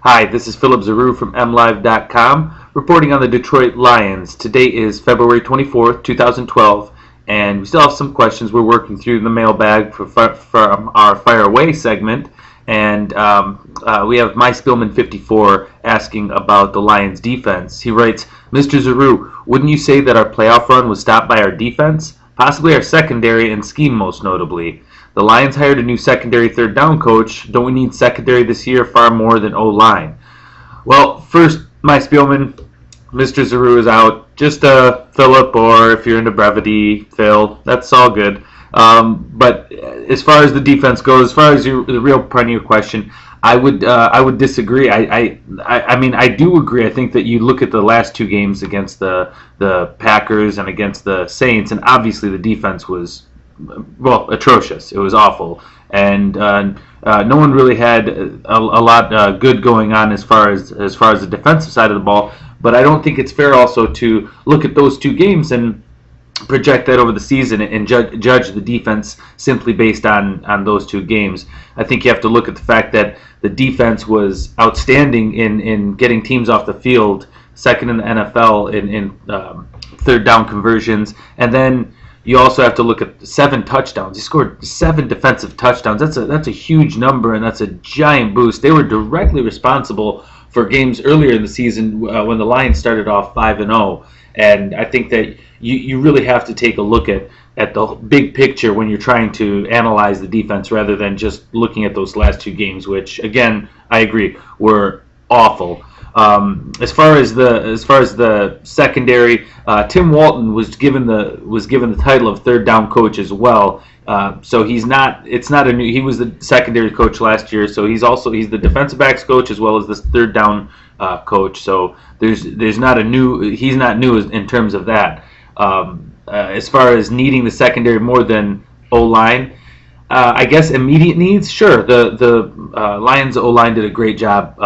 Hi, this is Philip Zaru from MLive.com reporting on the Detroit Lions. Today is February 24th, 2012, and we still have some questions. We're working through the mailbag from our Fire Away segment, and we have My Spillman54 asking about the Lions defense. He writes, Mr. Zaru, wouldn't you say that our playoff run was stopped by our defense? Possibly our secondary and scheme most notably. The Lions hired a new secondary third down coach. Don't we need secondary this year far more than O-line? Well, first, my Spielman, Mr. Zaru is out. Just Philip, or if you're into brevity, Phil. That's all good. But as far as the defense goes, as far as the real part of your question, I would disagree. I mean, I do agree. I think that you look at the last two games against the Packers and against the Saints, and obviously the defense was, well, atrocious. It was awful, and no one really had a lot good going on as far as the defensive side of the ball. But I don't think it's fair also to look at those two games and project that over the season and judge the defense simply based on those two games. I think you have to look at the fact that the defense was outstanding in getting teams off the field, second in the NFL in third down conversions, and then you also have to look at 7 touchdowns. He scored 7 defensive touchdowns. That's a huge number, and that's a giant boost. They were directly responsible for games earlier in the season when the Lions started off 5-0. And I think that you really have to take a look at the big picture when you're trying to analyze the defense rather than just looking at those last two games, which, again, I agree, were awful. As far as the secondary, Tim Walton was given the title of third down coach as well. So he's not. It's not a new. He was the secondary coach last year, so he's the defensive backs coach as well as the third down coach. So there's not a new. He's not new in terms of that. As far as needing the secondary more than O-line, I guess immediate needs. Sure, the Lions O-line did a great job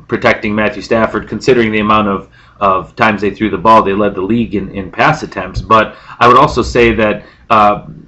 protecting Matthew Stafford, considering the amount of times they threw the ball. They led the league in pass attempts. But I would also say that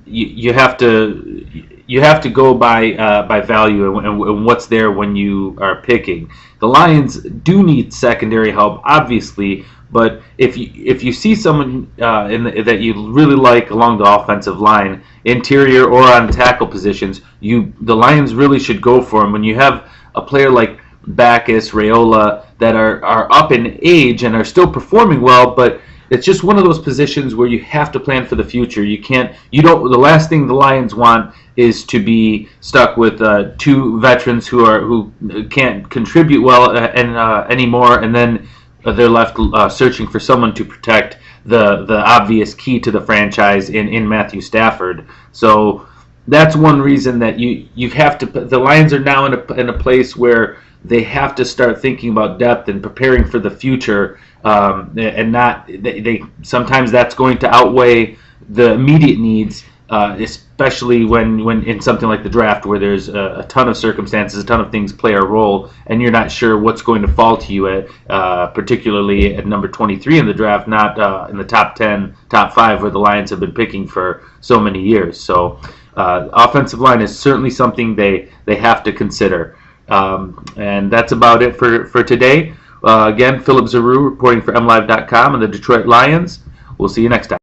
you have to go by value and what's there when you are picking. The Lions do need secondary help, obviously. But if you see someone that you really like along the offensive line, interior or on tackle positions, the Lions really should go for them. When you have a player like Backus, Raiola that are up in age and are still performing well, but it's just one of those positions where you have to plan for the future. The last thing the Lions want is to be stuck with 2 veterans who can't contribute well anymore, and then they're left searching for someone to protect the obvious key to the franchise in Matthew Stafford. So that's one reason that you have to. The Lions are now in a place where they have to start thinking about depth and preparing for the future, and not they sometimes that's going to outweigh the immediate needs, especially when in something like the draft where there's a ton of circumstances, a ton of things play a role, and you're not sure what's going to fall to you particularly at number 23 in the draft, not in the top 10, top 5 where the Lions have been picking for so many years. So offensive line is certainly something they have to consider. And that's about it for today. Again, Philip Zaru reporting for MLive.com and the Detroit Lions. We'll see you next time.